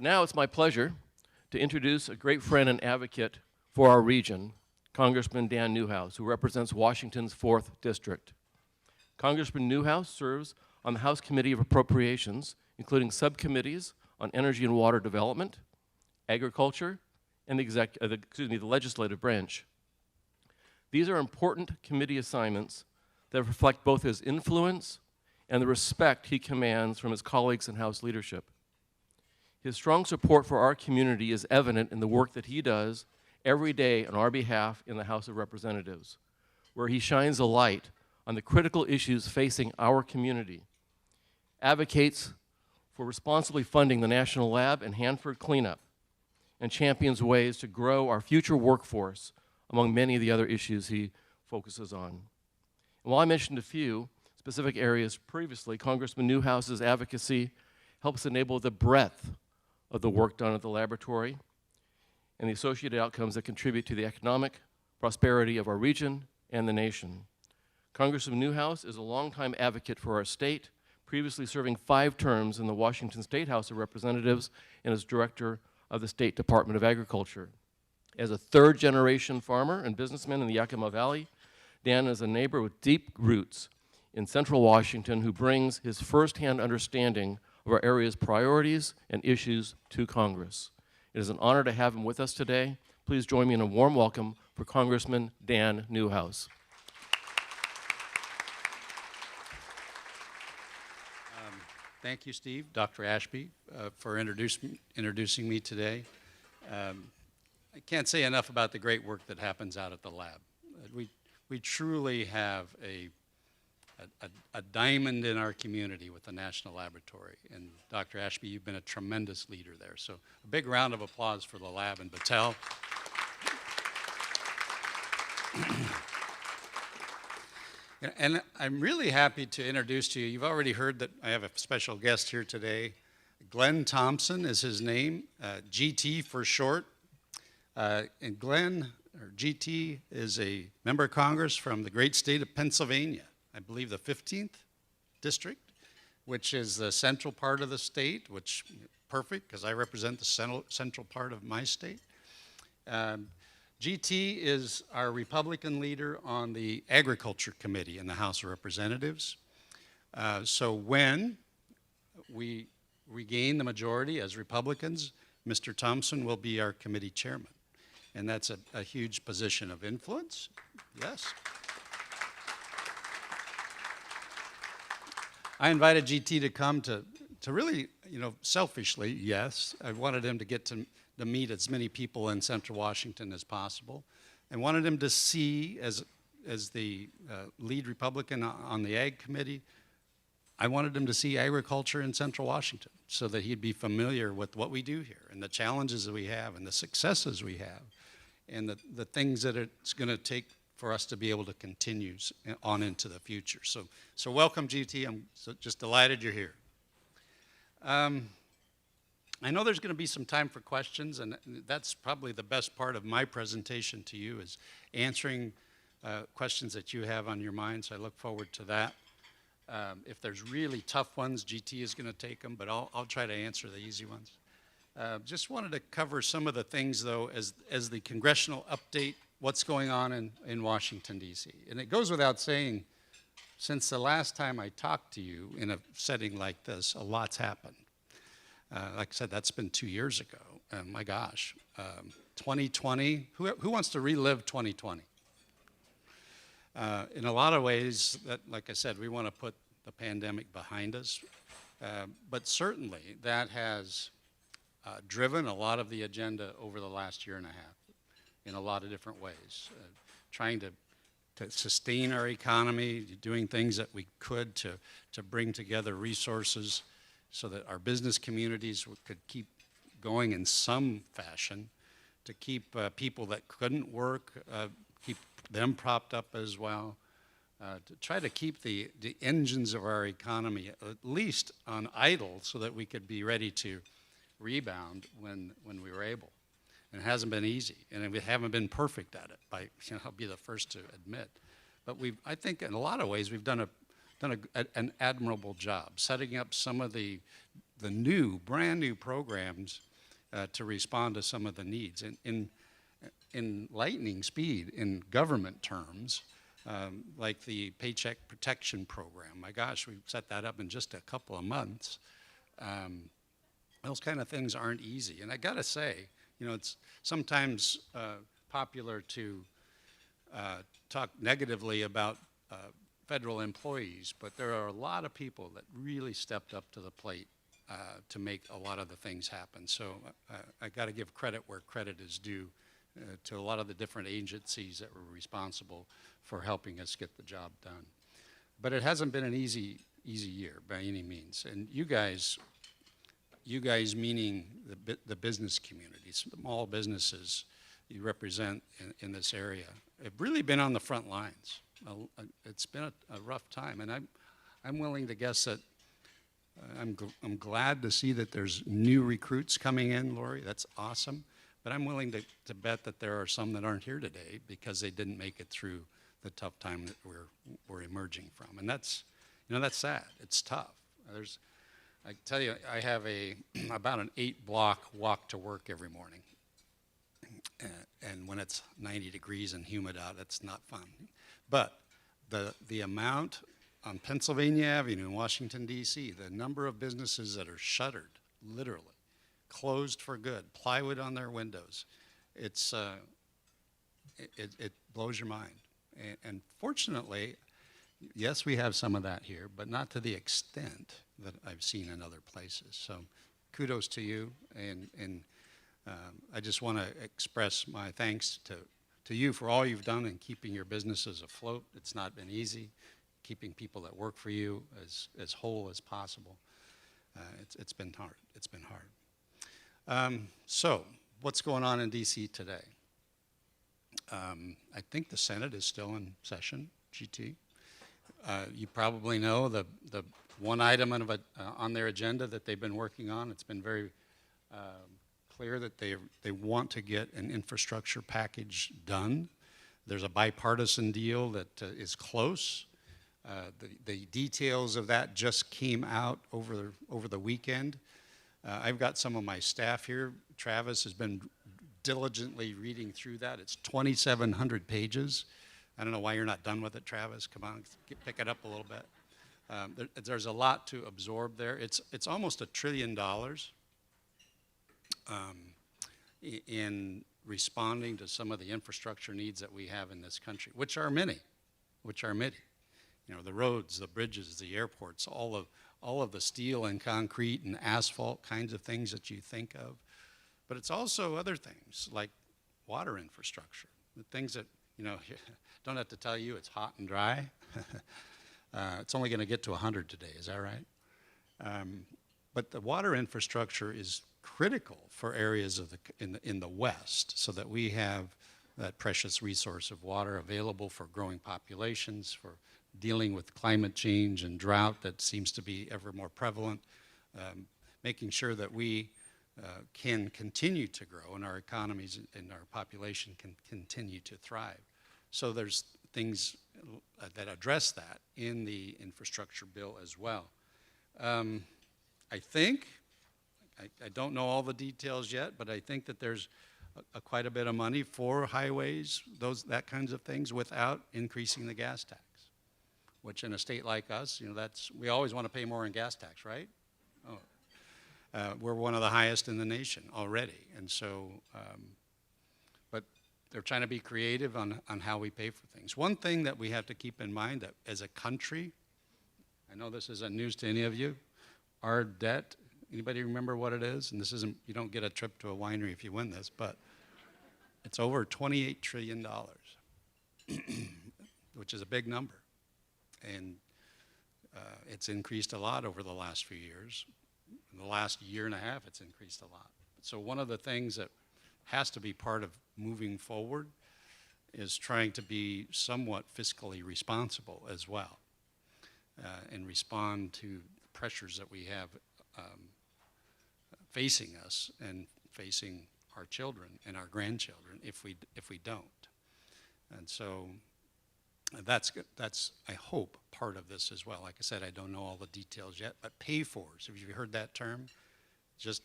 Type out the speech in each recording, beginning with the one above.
Now it's my pleasure to introduce a great friend and advocate for our region, Congressman Dan Newhouse, who represents Washington's 4th District. Congressman Newhouse serves on the House Committee of Appropriations, including subcommittees on energy and water development, agriculture, and the legislative branch. These are important committee assignments that reflect both his influence and the respect he commands from his colleagues in House leadership. His strong support for our community is evident in the work that he does every day on our behalf in the House of Representatives, where he shines a light on the critical issues facing our community, advocates for responsibly funding the National Lab and Hanford cleanup, and champions ways to grow our future workforce among many of the other issues he focuses on. And while I mentioned a few specific areas previously, Congressman Newhouse's advocacy helps enable the breadth of the work done at the laboratory and the associated outcomes that contribute to the economic prosperity of our region and the nation. Congressman Newhouse is a longtime advocate for our state, previously serving 5 terms in the Washington State House of Representatives and as director of the State Department of Agriculture. As a 3rd-generation farmer and businessman in the Yakima Valley, Dan is a neighbor with deep roots in central Washington who brings his firsthand understanding of our area's priorities and issues to Congress. It is an honor to have him with us today. Please join me in a warm welcome for Congressman Dan Newhouse. Thank you, Steve, Dr. Ashby, for introducing me today. I can't say enough about the great work that happens out at the lab. We truly have a diamond in our community with the National Laboratory. And Dr. Ashby, you've been a tremendous leader there. So a big round of applause for the lab and Battelle. And I'm really happy to introduce to you, you've already heard that I have a special guest here today. Glenn Thompson is his name, GT for short. And Glenn, or GT, is a member of Congress from the great state of Pennsylvania. I believe the 15th district, which is the central part of the state, which perfect because I represent the central part of my state. GT is our Republican leader on the Agriculture Committee in the House of Representatives. So when we regain the majority as Republicans, Mr. Thompson will be our committee chairman. And that's a huge position of influence. Yes. I invited GT to come to really, selfishly, yes. I wanted him to get to meet as many people in Central Washington as possible. I wanted him to see, as the lead Republican on the Ag Committee, I wanted him to see agriculture in Central Washington so that he'd be familiar with what we do here and the challenges that we have and the successes we have and the things that it's going to take for us to be able to continue on into the future. So welcome, GT. I'm just delighted you're here. I know there's going to be some time for questions, and that's probably the best part of my presentation to you is answering questions that you have on your mind, so I look forward to that. If there's really tough ones, GT is going to take them, but I'll try to answer the easy ones. Just wanted to cover some of the things, though, as the congressional update, what's going on in Washington, D.C. And it goes without saying, since the last time I talked to you in a setting like this, a lot's happened. Like I said, that's been 2 years ago. My gosh, 2020, who wants to relive 2020? In a lot of ways, like I said, we want to put the pandemic behind us. But certainly that has driven a lot of the agenda over the last year and a half in a lot of different ways. Trying to sustain our economy, doing things that we could to bring together resources so that our business communities could keep going in some fashion, to keep people that couldn't work, keep them propped up as well, to try to keep the engines of our economy at least on idle so that we could be ready to rebound when we were able. And it hasn't been easy, and we haven't been perfect at it, I'll be the first to admit. But I think in a lot of ways we've done an admirable job setting up some of the brand new programs to respond to some of the needs. In lightning speed, in government terms, like the Paycheck Protection Program. My gosh, we set that up in just a couple of months. Those kind of things aren't easy. And I gotta say, it's sometimes popular to talk negatively about federal employees, but there are a lot of people that really stepped up to the plate to make a lot of the things happen. So I gotta give credit where credit is due to a lot of the different agencies that were responsible for helping us get the job done. But it hasn't been an easy year by any means. And you guys meaning the business community, small businesses you represent in this area, have really been on the front lines. It's been a rough time, and I'm willing to guess that I'm glad to see that there's new recruits coming in, Lori. That's awesome. But I'm willing to bet that there are some that aren't here today because they didn't make it through the tough time that we're emerging from. And that's sad. It's tough. I tell you, I have about an 8-block walk to work every morning. And when it's 90 degrees and humid out, it's not fun. But the amount on Pennsylvania Avenue in Washington, D.C., the number of businesses that are shuttered, literally, closed for good, plywood on their windows, it blows your mind. And fortunately, yes, we have some of that here, but not to the extent that I've seen in other places. So kudos to you, and I just want to express my thanks to you for all you've done in keeping your businesses afloat. It's not been easy, keeping people that work for you as whole as possible. It's been hard. It's been hard. So what's going on in DC today? I think the Senate is still in session, GT. You probably know the one item on their agenda that they've been working on. It's been very clear that they want to get an infrastructure package done. There's a bipartisan deal that is close. The details of that just came out over the weekend. I've got some of my staff here. Travis has been diligently reading through that. It's 2,700 pages. I don't know why you're not done with it, Travis. Come on, pick it up a little bit. There's a lot to absorb there. It's almost $1 trillion in responding to some of the infrastructure needs that we have in this country, which are many. The roads, the bridges, the airports, all of the steel and concrete and asphalt kinds of things that you think of. But it's also other things like water infrastructure, the things that, don't have to tell you it's hot and dry. It's only going to get to 100 today, is that right? But the water infrastructure is critical for areas in the West so that we have that precious resource of water available for growing populations, for dealing with climate change and drought that seems to be ever more prevalent, making sure that we can continue to grow and our economies and our population can continue to thrive. So there's things that address that in the infrastructure bill as well. I think, I don't know all the details yet, but I think that there's quite a bit of money for highways, that kinds of things, without increasing the gas tax, which in a state like us, we always want to pay more in gas tax, right? We're one of the highest in the nation already, and so, but they're trying to be creative on how we pay for things. One thing that we have to keep in mind that as a country, I know this isn't news to any of you, our debt, anybody remember what it is? And this isn't, you don't get a trip to a winery if you win this, but it's over $28 trillion, which is a big number. And it's increased a lot over the last few years. In the last year and a half, it's increased a lot. So one of the things that has to be part of moving forward is trying to be somewhat fiscally responsible as well and respond to pressures that we have facing us and facing our children and our grandchildren if we don't. And so that's I hope part of this as well. Like I said, I don't know all the details yet, but pay-fors, have you heard that term? Just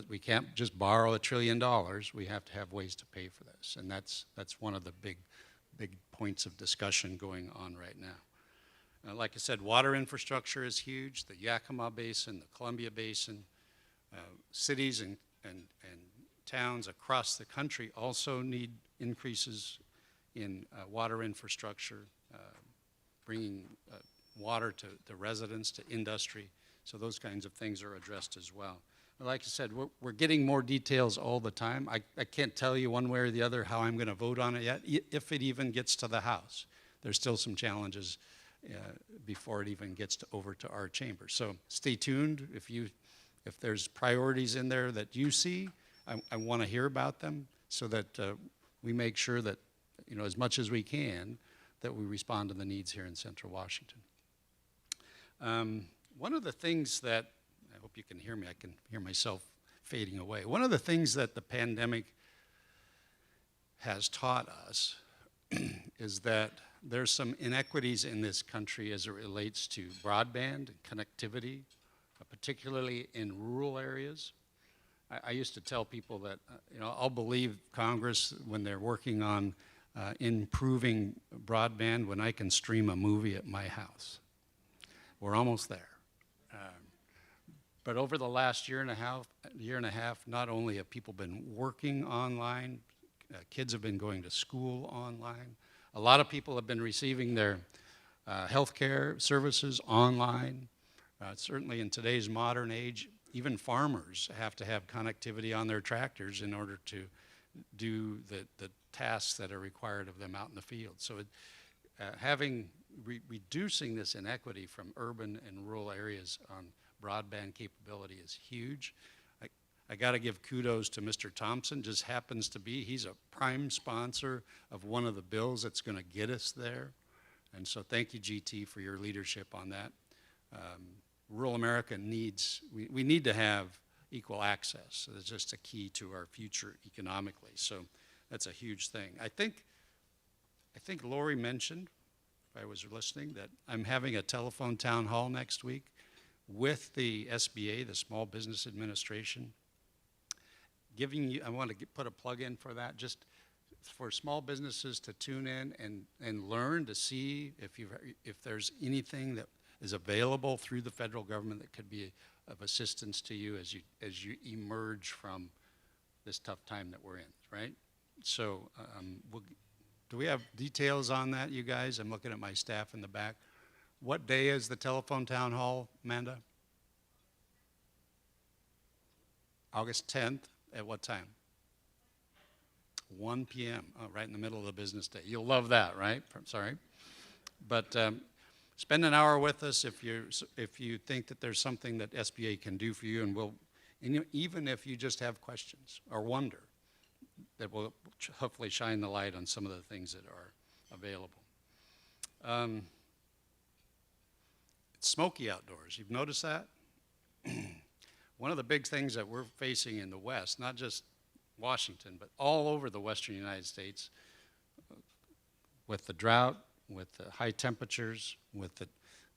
we can't just borrow $1 trillion. We have to have ways to pay for this. And that's one of the big points of discussion going on right now. Like I said, water infrastructure is huge. The Yakima Basin, the Columbia Basin, cities and towns across the country also need increases in water infrastructure, bringing water to residents, to industry. So those kinds of things are addressed as well. Like I said, we're getting more details all the time. I can't tell you one way or the other how I'm going to vote on it yet, if it even gets to the House. There's still some challenges before it even gets over to our chamber. So stay tuned. If there's priorities in there that you see, I want to hear about them so that we make sure that, as much as we can, that we respond to the needs here in Central Washington. One of the things that, I hope you can hear me, I can hear myself fading away. One of the things that the pandemic has taught us is that there's some inequities in this country as it relates to broadband and connectivity, particularly in rural areas. I used to tell people that, I'll believe Congress when they're working on improving broadband when I can stream a movie at my house. We're almost there. But over the last year and a half, not only have people been working online, kids have been going to school online. A lot of people have been receiving their health care services online. Certainly in today's modern age, even farmers have to have connectivity on their tractors in order to do the tasks that are required of them out in the field. So reducing this inequity from urban and rural areas on broadband capability is huge. I got to give kudos to Mr. Thompson. Just happens to be, he's a prime sponsor of one of the bills that's going to get us there. And so thank you, GT, for your leadership on that. Rural America we need to have equal access. So it's just a key to our future economically. So that's a huge thing. I think Lori mentioned, if I was listening, that I'm having a telephone town hall next week with the SBA, the Small Business Administration, I want to put a plug in for that, just for small businesses to tune in and learn to see if there's anything that is available through the federal government that could be of assistance to you as you emerge from this tough time that we're in, right? So do we have details on that, you guys? I'm looking at my staff in the back. What day is the telephone town hall, Amanda? August 10th. At what time? 1 p.m. Oh, right in the middle of the business day. You'll love that, right? Sorry. But spend an hour with us if you think that there's something that SBA can do for you, and even if you just have questions or wonder, that will hopefully shine the light on some of the things that are available. It's smoky outdoors. You've noticed that? One of the big things that we're facing in the West, not just Washington, but all over the western United States, with the drought, with the high temperatures, with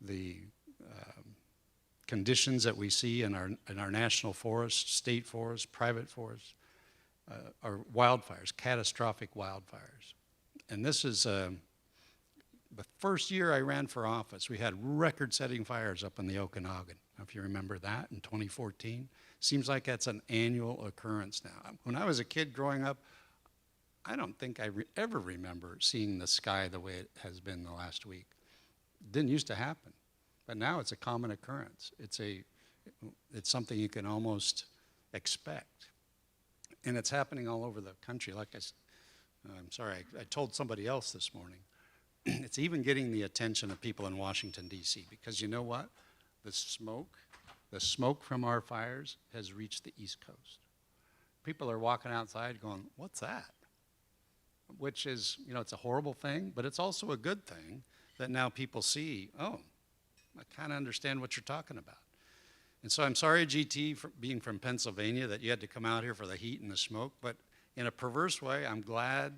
the conditions that we see in our national forests, state forests, private forests, are wildfires, catastrophic wildfires. And this is the first year I ran for office, we had record-setting fires up in the Okanagan. If you remember that in 2014. Seems like that's an annual occurrence now. When I was a kid growing up, I don't think I ever remember seeing the sky the way it has been the last week. It didn't used to happen, but now it's a common occurrence. It's something you can almost expect. And it's happening all over the country. Like I'm sorry, I told somebody else this morning. It's even getting the attention of people in Washington, D.C., because you know what? The smoke from our fires has reached the East Coast. People are walking outside going, what's that? Which is, it's a horrible thing, but it's also a good thing that now people see, oh, I kind of understand what you're talking about. And so I'm sorry, GT, for being from Pennsylvania, that you had to come out here for the heat and the smoke, but in a perverse way, I'm glad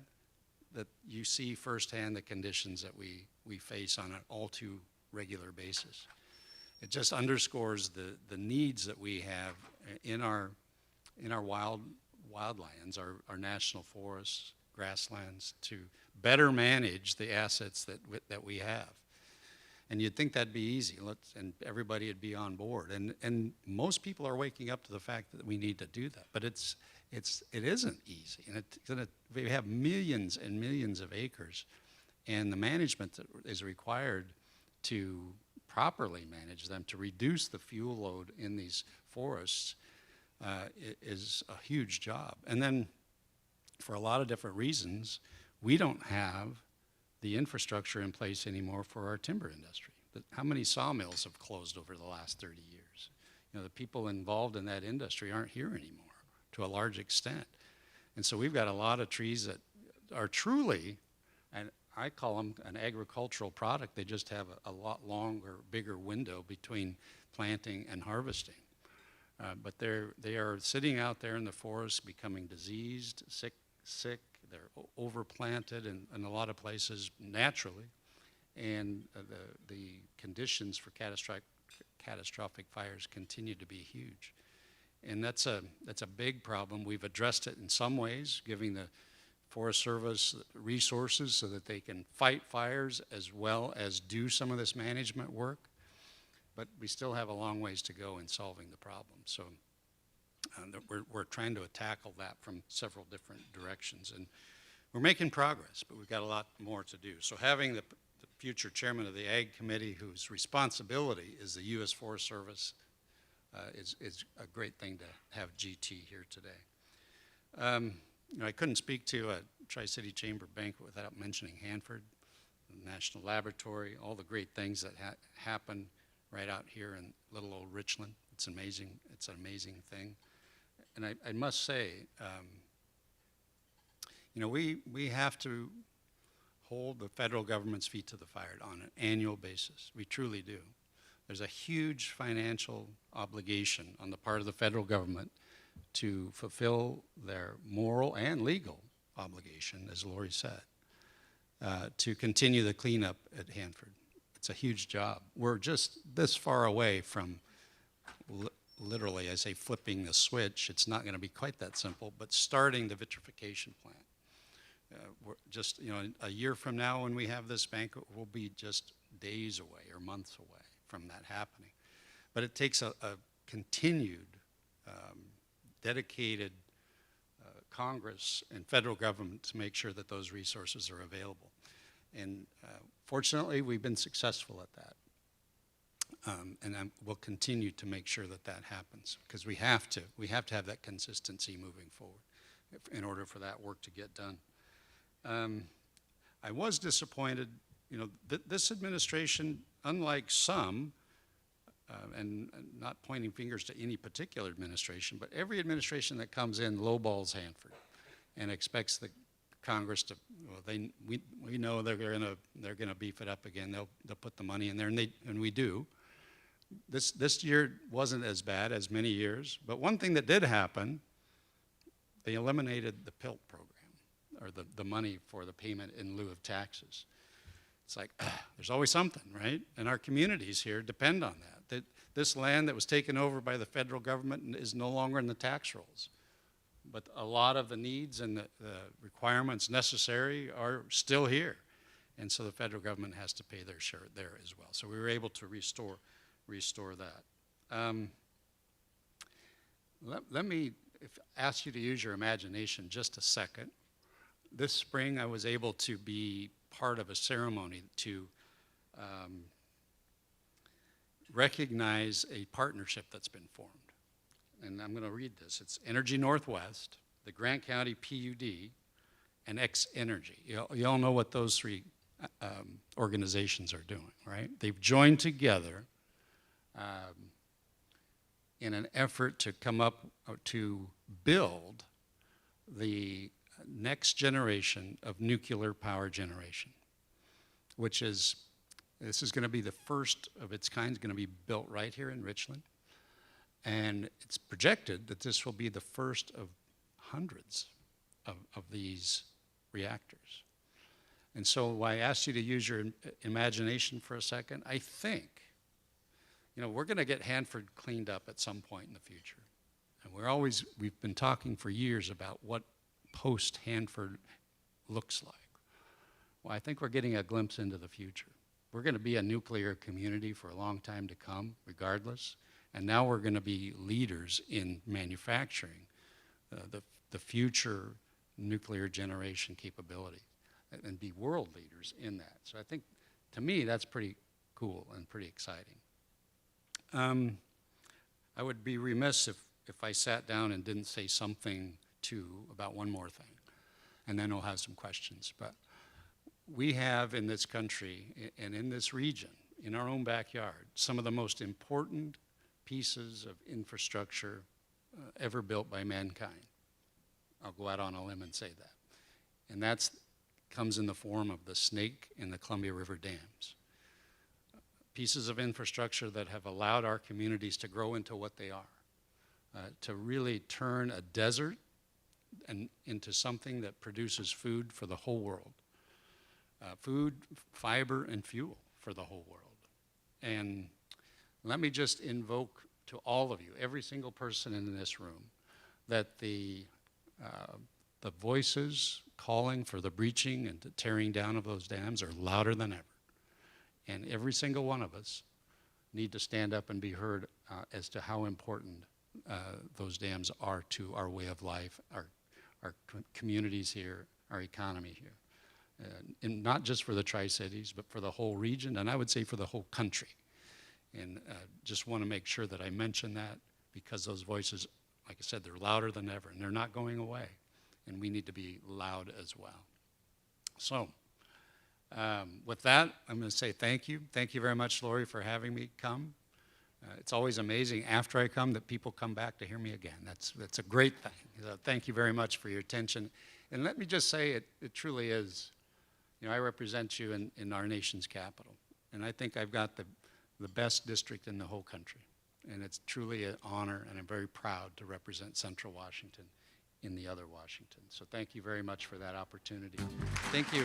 that you see firsthand the conditions that we face on an all too regular basis. It just underscores the needs that we have in our wildlands, our national forests, grasslands, to better manage the assets that we have. And you'd think that'd be easy, and everybody would be on board. And most people are waking up to the fact that we need to do that. But it isn't easy. And we have millions and millions of acres, and the management that is required to properly manage them, to reduce the fuel load in these forests, is a huge job. And then, for a lot of different reasons, we don't have the infrastructure in place anymore for our timber industry. How many sawmills have closed over the last 30 years? You know, the people involved in that industry aren't here anymore to a large extent. And so we've got a lot of trees that are truly, and I call them an agricultural product. They just have a lot longer, bigger window between planting and harvesting. But they are sitting out there in the forest, becoming diseased, sick. They're overplanted in a lot of places naturally, and the conditions for catastrophic fires continue to be huge. And that's a big problem. We've addressed it in some ways, giving the Forest Service resources so that they can fight fires as well as do some of this management work. But we still have a long ways to go in solving the problem. So we're trying to tackle that from several different directions. And we're making progress, but we've got a lot more to do. So having the future chairman of the Ag Committee, whose responsibility is the U.S. Forest Service, is a great thing to have GT here today. You know, I couldn't speak to a Tri-City Chamber banquet without mentioning Hanford, the National Laboratory, all the great things that happen right out here in little old Richland. It's amazing. It's an amazing thing. And I must say, you know, we have to hold the federal government's feet to the fire on an annual basis. We truly do. There's a huge financial obligation on the part of the federal government to fulfill their moral and legal obligation, as Lori said, to continue the cleanup at Hanford. It's a huge job. We're just this far away from literally, I say, flipping the switch. It's not going to be quite that simple, but starting the vitrification plant. We're just, you know, a year from now when we have this banquet, we'll be just days away or months away from that happening. But it takes a continued, dedicated Congress and federal government to make sure that those resources are available. And fortunately, we've been successful at that. And we'll continue to make sure that that happens, because we have to have that consistency moving forward in order for that work to get done. I was disappointed, you know, this administration, unlike some, and not pointing fingers to any particular administration, but every administration that comes in lowballs Hanford and expects the Congress to, well, we know they're gonna beef it up again. They'll put the money in there, and we do. This year wasn't as bad as many years, but one thing that did happen, they eliminated the PILT program, or the money for the payment in lieu of taxes. It's like, there's always something, right? And our communities here depend on that. This land that was taken over by the federal government is no longer in the tax rolls. But a lot of the needs and the requirements necessary are still here. And so the federal government has to pay their share there as well. So we were able to restore that. Let me ask you to use your imagination just a second. This spring I was able to be part of a ceremony to recognize a partnership that's been formed. And I'm going to read this. It's Energy Northwest, the Grant County PUD, and X Energy. You all know what those three organizations are doing, right? They've joined together in an effort to come up to build the next generation of nuclear power generation, which is, this is going to be the first of its kind. It's going to be built right here in Richland. And it's projected that this will be the first of hundreds of these reactors. And so I asked you to use your imagination for a second. I think, you know, we're going to get Hanford cleaned up at some point in the future. And we've been talking for years about what post-Hanford looks like. Well, I think we're getting a glimpse into the future. We're going to be a nuclear community for a long time to come, regardless. And now we're going to be leaders in manufacturing the future nuclear generation capability and be world leaders in that. So I think, to me, that's pretty cool and pretty exciting. I would be remiss if I sat down and didn't say something, too, about one more thing. And then we'll have some questions. But we have in this country and in this region, in our own backyard, some of the most important pieces of infrastructure ever built by mankind. I'll go out on a limb and say that. And that comes in the form of the Snake and the Columbia River dams. Pieces of infrastructure that have allowed our communities to grow into what they are, to really turn a desert into something that produces food for the whole world. Food, fiber, and fuel for the whole world. And let me just invoke to all of you, every single person in this room, that the voices calling for the breaching and the tearing down of those dams are louder than ever. And every single one of us need to stand up and be heard as to how important those dams are to our way of life, our communities here, our economy here. And not just for the Tri-Cities, but for the whole region, and I would say for the whole country. And just want to make sure that I mention that, because those voices, like I said, they're louder than ever, and they're not going away. And we need to be loud as well. So, with that, I'm going to say thank you. Thank you very much, Lori, for having me come. It's always amazing after I come that people come back to hear me again. That's a great thing. So thank you very much for your attention. And let me just say, it truly is, I represent you in our nation's capital. And I think I've got the best district in the whole country. And it's truly an honor, and I'm very proud to represent Central Washington in the other Washington. So thank you very much for that opportunity. Thank you.